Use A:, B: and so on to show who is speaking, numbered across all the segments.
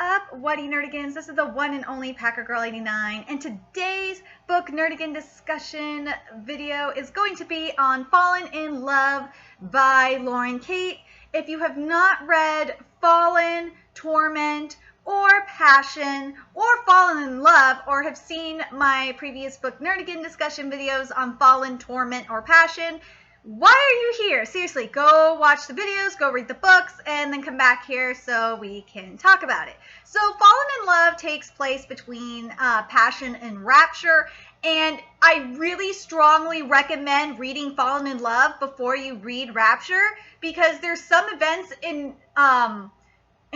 A: up, Whatty Nerdigans? This is the one and only Packer Girl 89, and today's book Nerdigan discussion video is going to be on Fallen in Love by Lauren Kate. If you have not read Fallen, Torment, or Passion, or Fallen in Love, or have seen my previous book Nerdigan discussion videos on Fallen, Torment, or Passion, why are you here? Seriously, go watch the videos, go read the books, and then come back here so we can talk about it. So Fallen in Love takes place between Passion and Rapture, and I really strongly recommend reading Fallen in Love before you read Rapture, because there's some events in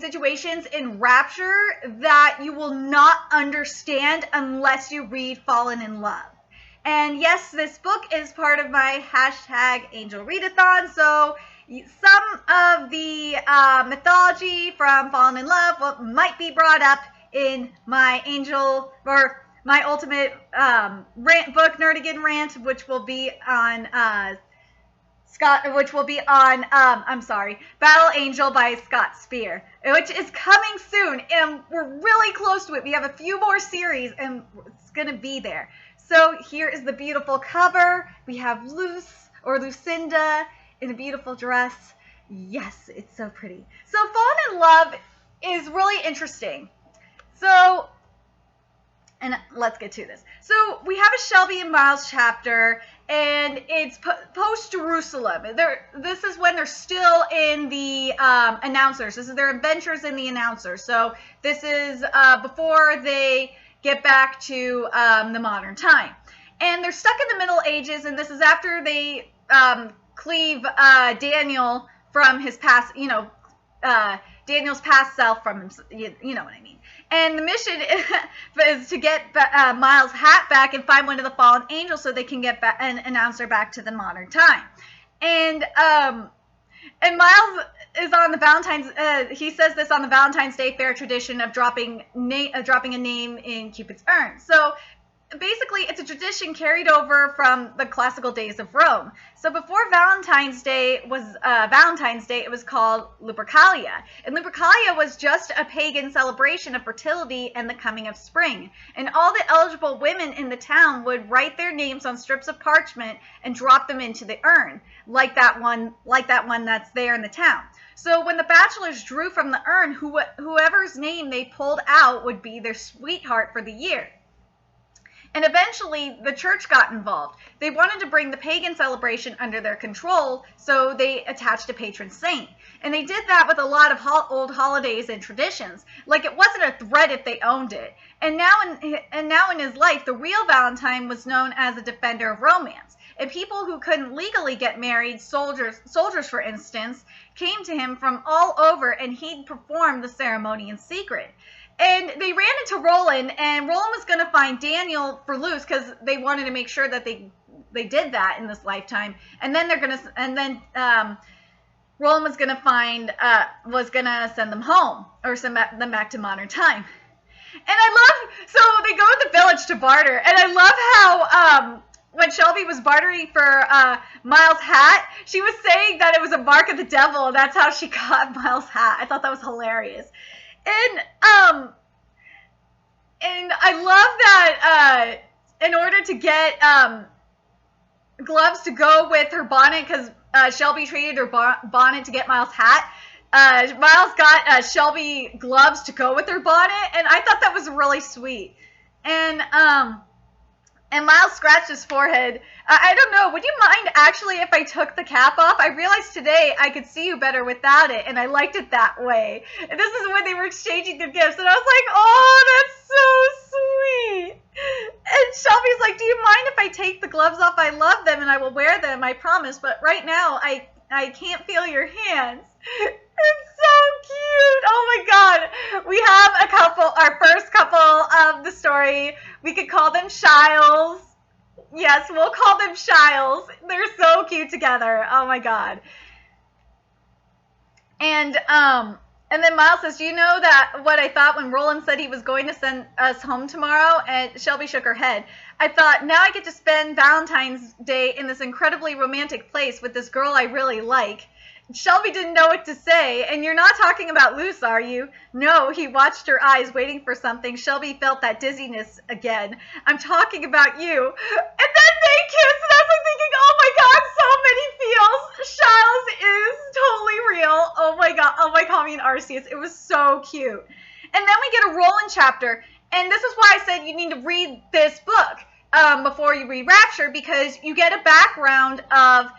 A: situations in Rapture that you will not understand unless you read Fallen in Love. And yes, this book is part of my hashtag AngelReadAthon, so some of the mythology from Fallen in Love might be brought up in my my ultimate book Nerdigan rant, which will be on Battle Angel by Scott Speer, which is coming soon, and we're really close to it. We have a few more series, and it's gonna be there. So here is the beautiful cover. We have Lucinda in a beautiful dress. Yes, it's so pretty. So Fallen in Love is really interesting. So, and let's get to this. So we have a Shelby and Miles chapter, and it's post-Jerusalem. This is when they're still in the announcers. This is their adventures in the announcers. So this is before they get back to the modern time. And they're stuck in the Middle Ages, and this is after they cleave Daniel from his past, Daniel's past self from him, you know what I mean. And the mission is to get Miles' hat back and find one of the fallen angels so they can get back and announce her back to the modern time. And Miles is on the Valentine's. He says this on the Valentine's Day fair tradition of dropping a name in Cupid's urn. So basically, it's a tradition carried over from the classical days of Rome. So before Valentine's Day, it was called Lupercalia. And Lupercalia was just a pagan celebration of fertility and the coming of spring. And all the eligible women in the town would write their names on strips of parchment and drop them into the urn, like that one that's there in the town. So when the bachelors drew from the urn, whoever's name they pulled out would be their sweetheart for the year. And eventually, the church got involved. They wanted to bring the pagan celebration under their control, so they attached a patron saint. And they did that with a lot of old holidays and traditions. Like, it wasn't a threat if they owned it. And now in his life, the real Valentine was known as a defender of romance. And people who couldn't legally get married, soldiers for instance, came to him from all over, and he'd perform the ceremony in secret. And they ran into Roland, and Roland was going to find Daniel for Luce because they wanted to make sure that they did that in this lifetime. And then Roland was going to send them home or send them back to modern time. And so they go to the village to barter, and I love how when Shelby was bartering for Miles' hat, she was saying that it was a mark of the devil. That's how she got Miles' hat. I thought that was hilarious. And I love that in order to get gloves to go with her bonnet, because Shelby traded her bonnet to get Miles' hat, Miles got Shelby gloves to go with her bonnet, and I thought that was really sweet. And Miles scratched his forehead. I don't know, would you mind actually if I took the cap off? I realized today I could see you better without it, and I liked it that way. And this is when they were exchanging their gifts, and I was like, oh, that's so sweet. And Shelby's like, do you mind if I take the gloves off? I love them, and I will wear them, I promise, but right now I can't feel your hands. It's so cute. Oh my God. We have our first couple of the story. We could call them Shiles. Yes, we'll call them Shiles. They're so cute together. Oh my God. And then Miles says, do you know that what I thought when Roland said he was going to send us home tomorrow? And Shelby shook her head. I thought, now I get to spend Valentine's Day in this incredibly romantic place with this girl I really like. Shelby didn't know what to say, and you're not talking about Luce, are you? No, he watched her eyes, waiting for something. Shelby felt that dizziness again. I'm talking about you. And then they kissed, and I was like thinking, oh my god, so many feels. Shiles is totally real. Oh my god, oh my god, me and Arceus. It was so cute. And then we get a Roland chapter, and this is why I said you need to read this book before you read Rapture, because you get a background of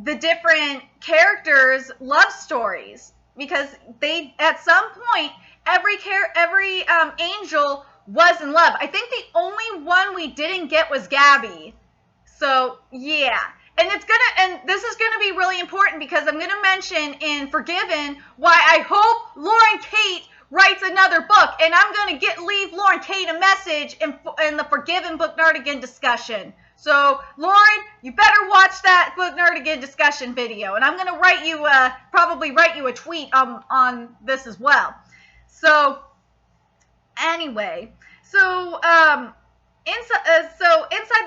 A: the different characters' love stories, because they, at some point, every angel was in love. I think the only one we didn't get was Gabby. So yeah, and this is gonna be really important, because I'm gonna mention in Forgiven why I hope Lauren Kate writes another book, and I'm gonna leave Lauren Kate a message in the Forgiven Book Nerdigan discussion. So, Lauren, you better watch that Book Nerdigan discussion video, and I'm going to probably write you a tweet on this as well. So, anyway, inside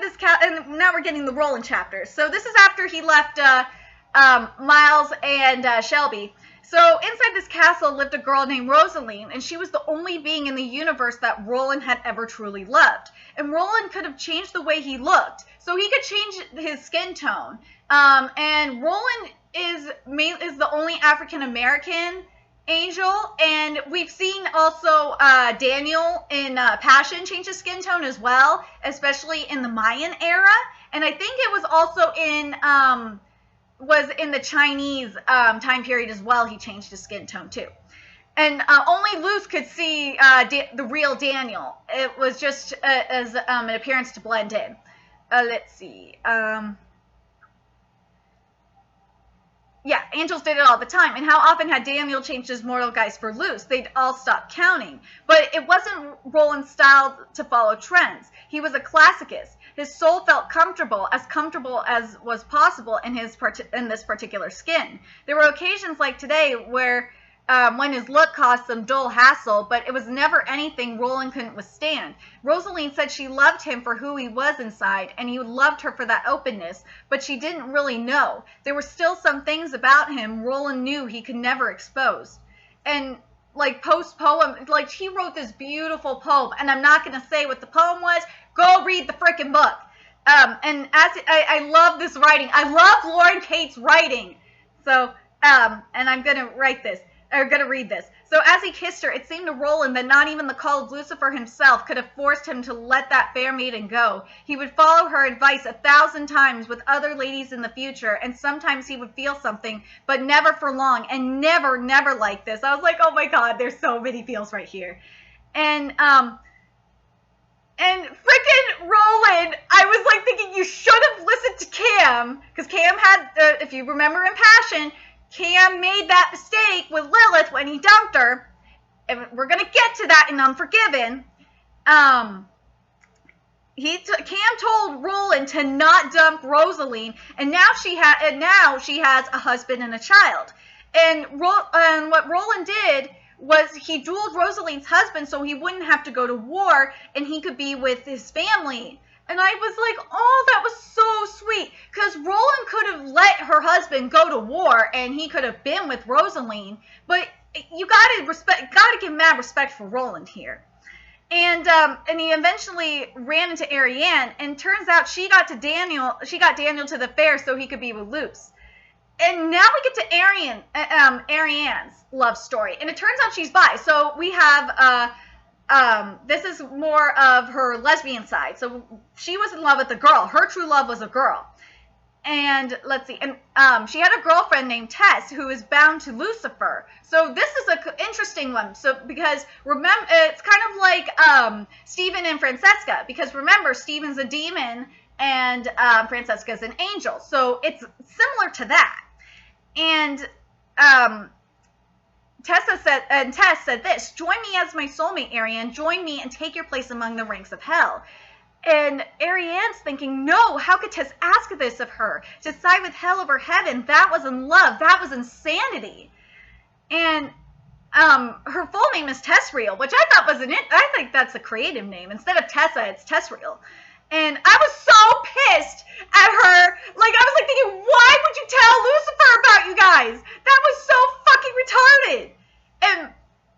A: this and now we're getting the Roland chapter. So this is after he left Miles and Shelby. So inside this castle lived a girl named Rosaline, and she was the only being in the universe that Roland had ever truly loved. And Roland could have changed the way he looked, so he could change his skin tone. And Roland is the only African American angel, and we've seen also Daniel in Passion change his skin tone as well, especially in the Mayan era. And I think it was also in the Chinese time period as well. He changed his skin tone too. And only Luce could see the real Daniel. It was just as an appearance to blend in. Let's see. Yeah, angels did it all the time. And how often had Daniel changed his mortal guise for Luce? They'd all stop counting. But it wasn't Roland's style to follow trends. He was a classicist. His soul felt comfortable as was possible in this particular skin. There were occasions like today where when his look caused some dull hassle, but it was never anything Roland couldn't withstand. Rosaline said she loved him for who he was inside, and he loved her for that openness, but she didn't really know. There were still some things about him Roland knew he could never expose. And like post-poem, like he wrote this beautiful poem, and I'm not going to say what the poem was. Go read the frickin' book. And I love this writing. I love Lauren Kate's writing. So, and I'm going to read this. So as he kissed her, it seemed to Roland that not even the call of Lucifer himself could have forced him to let that fair maiden go. He would follow her advice 1,000 times with other ladies in the future, and sometimes he would feel something, but never for long, and never like this. I was like, oh my god, there's so many feels right here. And freaking Roland, I was like thinking you should have listened to Cam, because Cam had, if you remember in Passion, Cam made that mistake with Lilith when he dumped her, and we're gonna get to that in Unforgiven. Cam told Roland to not dump Rosaline, and now she has a husband and a child. And what Roland did was he dueled Rosaline's husband so he wouldn't have to go to war and he could be with his family. And I was like, oh, that was so sweet. Because Roland could have let her husband go to war and he could have been with Rosaline. But you gotta give mad respect for Roland here. And he eventually ran into Arianne, and turns out she got Daniel to the fair so he could be with Luce. And now we get to Arianne's love story. And it turns out she's bi. So we have this is more of her lesbian side. So she was in love with a girl. Her true love was a girl. And let's see. And she had a girlfriend named Tess who is bound to Lucifer. So this is an interesting one. So because remember, it's kind of like Stephen and Francesca. Because remember, Stephen's a demon and Francesca's an angel. So it's similar to that. And Tess said this: join me as my soulmate, Arianne. Join me and take your place among the ranks of hell. And Arianne's thinking, no, how could Tess ask this of her? To side with hell over heaven, that wasn't love, that was insanity. And her full name is Tessreal, which I thought wasn't it. I think that's a creative name. Instead of Tessa, it's Tessreal. And I was so pissed at her. Like, I was like thinking, why would you tell Lucifer about you guys? That was so fucking retarded. And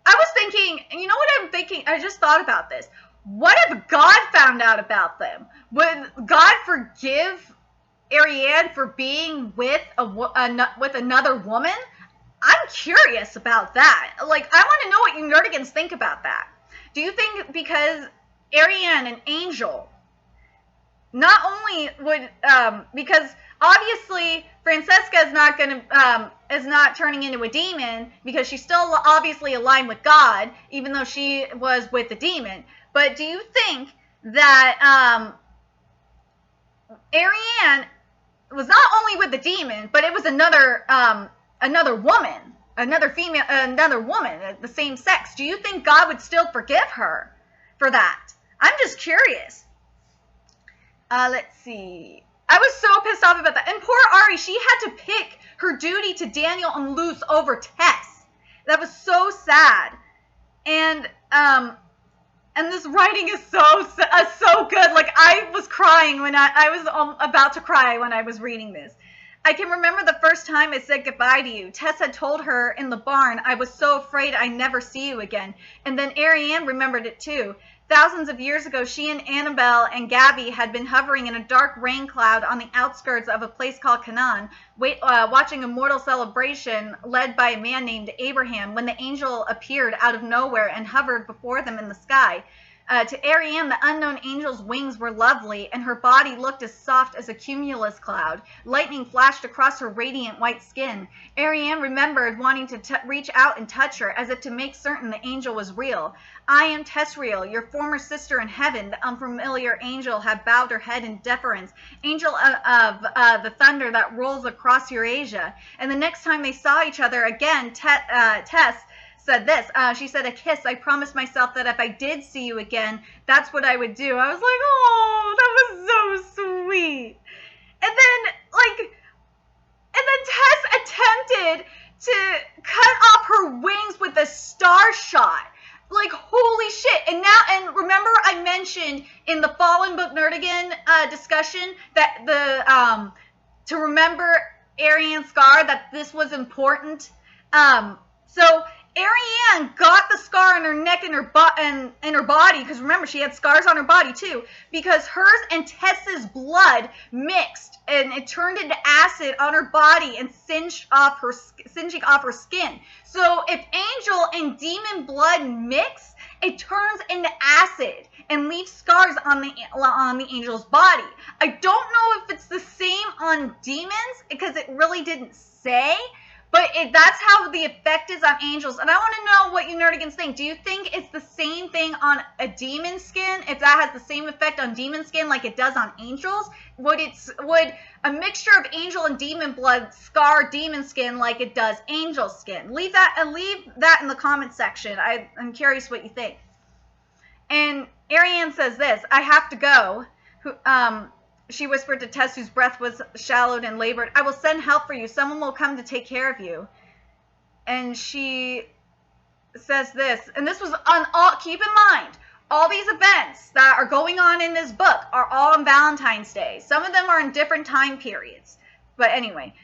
A: I was thinking, and you know what I'm thinking? I just thought about this. What if God found out about them? Would God forgive Arianne for being with another woman? I'm curious about that. Like, I want to know what you nerdigans think about that. Do you think because Arianne and Angel not only would because obviously Francesca is not turning into a demon because she's still obviously aligned with God, even though she was with the demon. But do you think that Arianne was not only with the demon, but it was another woman, another woman, the same sex? Do you think God would still forgive her for that? I'm just curious. Let's see. I was so pissed off about that. And poor Ari, she had to pick her duty to Daniel and Luce over Tess. That was so sad. And this writing is so good. Like, I was crying when I was about to cry when I was reading this. I can remember the first time I said goodbye to you. Tess had told her in the barn, I was so afraid I'd never see you again. And then Arianne remembered it too. Thousands of years ago, she and Annabelle and Gabby had been hovering in a dark rain cloud on the outskirts of a place called Canaan, watching a mortal celebration led by a man named Abraham, when the angel appeared out of nowhere and hovered before them in the sky. To Arianne, the unknown angel's wings were lovely, and her body looked as soft as a cumulus cloud. Lightning flashed across her radiant white skin. Arianne remembered wanting to reach out and touch her, as if to make certain the angel was real. I am Tessriel, your former sister in heaven. The unfamiliar angel had bowed her head in deference. Angel of the thunder that rolls across Eurasia. And the next time they saw each other again, Tess said this. She said, a kiss. I promised myself that if I did see you again, that's what I would do. I was like, oh, that was so sweet. And then Tess attempted to cut off her wings with a star shot. Like, holy shit. And remember I mentioned in the Fallen Book Nerdigan discussion that to remember Arianne's scar, that this was important. So Arianne got the scar on her neck and her body, because remember, she had scars on her body too, because hers and Tessa's blood mixed, and it turned into acid on her body and singeing off her skin. So if angel and demon blood mix, it turns into acid and leaves scars on the angel's body. I don't know if it's the same on demons, because it really didn't say. But that's how the effect is on angels. And I want to know what you nerdigans think. Do you think it's the same thing on a demon skin? If that has the same effect on demon skin like it does on angels? Would a mixture of angel and demon blood scar demon skin like it does angel skin? Leave that in the comment section. I'm curious what you think. And Arianne says this, I have to go. She whispered to Tess, whose breath was shallowed and labored, I will send help for you. Someone will come to take care of you. And she says this, and this was on all, keep in mind, all these events that are going on in this book are all on Valentine's Day. Some of them are in different time periods. But anyway,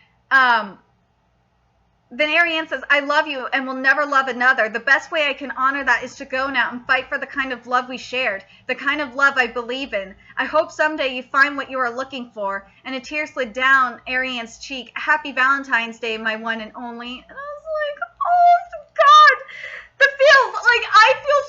A: then Arianne says, I love you and will never love another. The best way I can honor that is to go now and fight for the kind of love we shared, the kind of love I believe in. I hope someday you find what you are looking for. And a tear slid down Arianne's cheek. Happy Valentine's Day, my one and only. And I was like, oh, God. I feel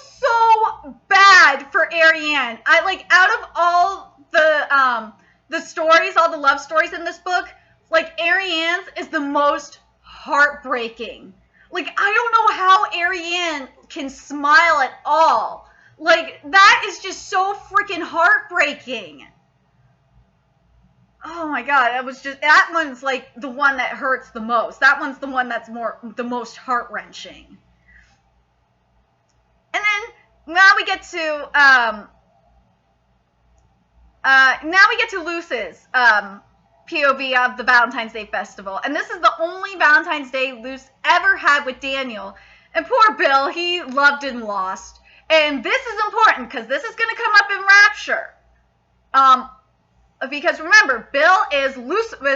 A: so bad for Arianne. Out of all the stories, all the love stories in this book, Arianne's is the most heartbreaking. I don't know how Arianne can smile at all. That is just so freaking heartbreaking. Oh my God, that one's the one that hurts the most. That one's the one that's the most heart-wrenching. And then now we get to Luce's POV of the Valentine's Day Festival. And this is the only Valentine's Day Luce ever had with Daniel. And poor Bill, he loved and lost. And this is important because this is going to come up in Rapture. because remember, Bill is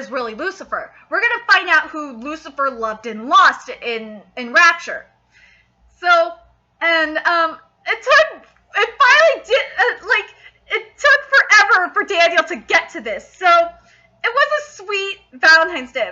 A: really Lucifer. We're going to find out who Lucifer loved and lost in Rapture. So, and it finally did, it took forever for Daniel to get to this. So it was a sweet Valentine's Day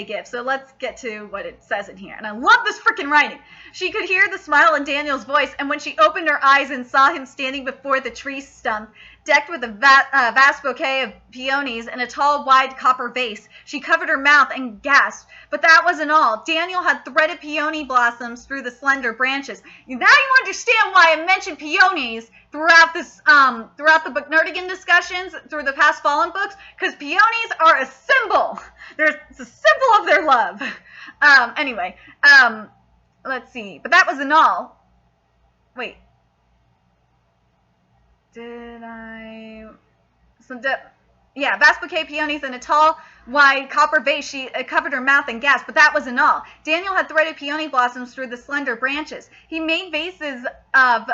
A: gift. So let's get to what it says in here. And I love this freaking writing. She could hear the smile in Daniel's voice, and when she opened her eyes and saw him standing before the tree stump, decked with a vast bouquet of peonies in a tall, wide copper vase, she covered her mouth and gasped. But that wasn't all. Daniel had threaded peony blossoms through the slender branches. Now you understand why I mentioned peonies throughout the Book Nerdigan discussions through the past Fallen books, because peonies are a symbol. It's a symbol of their love. Let's see. But that wasn't all. Wait. Vast bouquet of peonies in a tall, wide copper vase. She covered her mouth and gasped, but that wasn't all. Daniel had threaded peony blossoms through the slender branches. He made vases of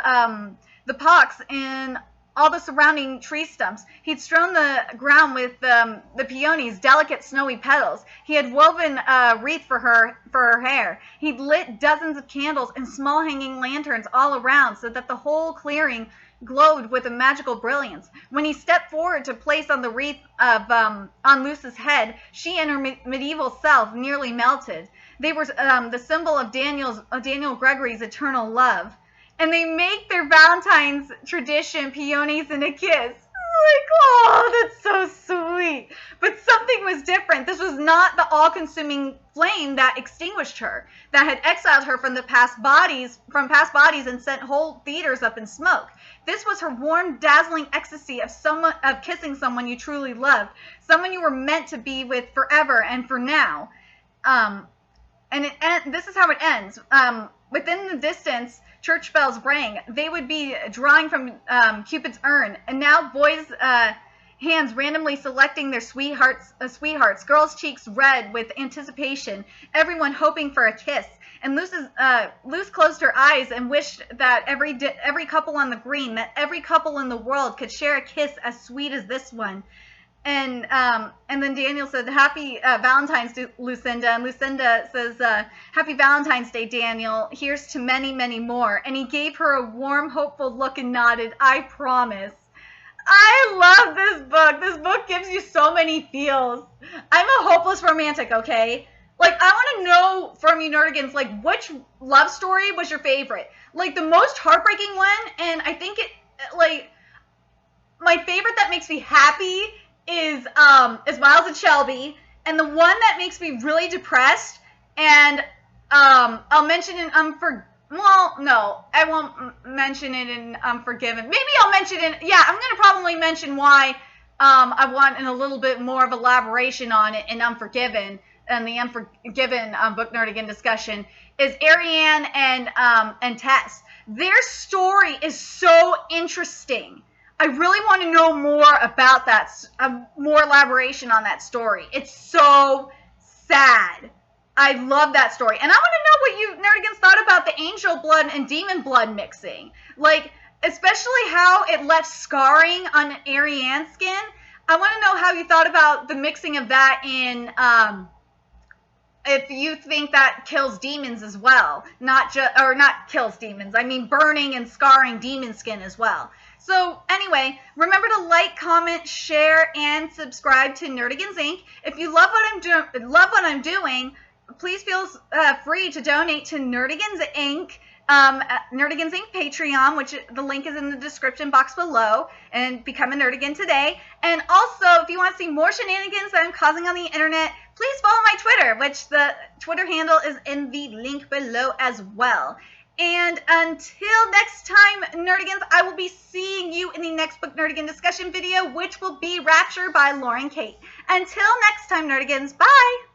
A: the pox in all the surrounding tree stumps. He'd strewn the ground with the peonies' delicate snowy petals. He had woven a wreath for her hair. He'd lit dozens of candles and small hanging lanterns all around so that the whole clearing glowed with a magical brilliance. When he stepped forward to place on the wreath on Luci's head, she and her medieval self nearly melted. They were the symbol of Daniel Gregory's eternal love. And they make their Valentine's tradition peonies and a kiss. Like, oh, that's so sweet. But something was different. This was not the all-consuming flame that extinguished her, that had exiled her from past bodies and sent whole theaters up in smoke. This was her warm, dazzling ecstasy of kissing someone you truly loved, someone you were meant to be with forever and for now. This is how it ends. Within the distance, church bells rang. They would be drawing from Cupid's urn, and now boys' hands randomly selecting their sweethearts, girls' cheeks red with anticipation, everyone hoping for a kiss. And Luce closed her eyes and wished that every couple on the green, that every couple in the world could share a kiss as sweet as this one. And then Daniel said, "Happy Valentine's Day, Lucinda." And Lucinda says, "Happy Valentine's Day, Daniel. Here's to many, many more." And he gave her a warm, hopeful look and nodded, "I promise." I love this book. This book gives you so many feels. I'm a hopeless romantic, okay? Like, I want to know from you Nerdigans, like, which love story was your favorite? Like, the most heartbreaking one, and I think my favorite that makes me happy is Miles and Shelby, and the one that makes me really depressed, and I'll mention in I won't mention it in Unforgiven. Maybe I'll mention it in, I'm going to probably mention why I want a little bit more of elaboration on it in Unforgiven, and the Unforgiven Book Nerdigan discussion, is Arianne and Tess. Their story is so interesting. I really want to know more about that, more elaboration on that story. It's so sad. I love that story. And I want to know what you Nerdigans thought about the angel blood and demon blood mixing. Like, especially how it left scarring on Arianne's skin. I want to know how you thought about the mixing of that in, if you think that kills demons as well. Not kills demons. I mean burning and scarring demon skin as well. So anyway, remember to like, comment, share, and subscribe to Nerdigans Inc. If you love what I'm doing, please feel free to donate to Nerdigans Inc. Nerdigans Inc. Patreon, which the link is in the description box below, and become a Nerdigan today. And also, if you want to see more shenanigans that I'm causing on the internet, please follow my Twitter, which the Twitter handle is in the link below as well. And until next time, Nerdigans, I will be seeing you in the next Book Nerdigan discussion video, which will be Rapture by Lauren Kate. Until next time, Nerdigans, bye!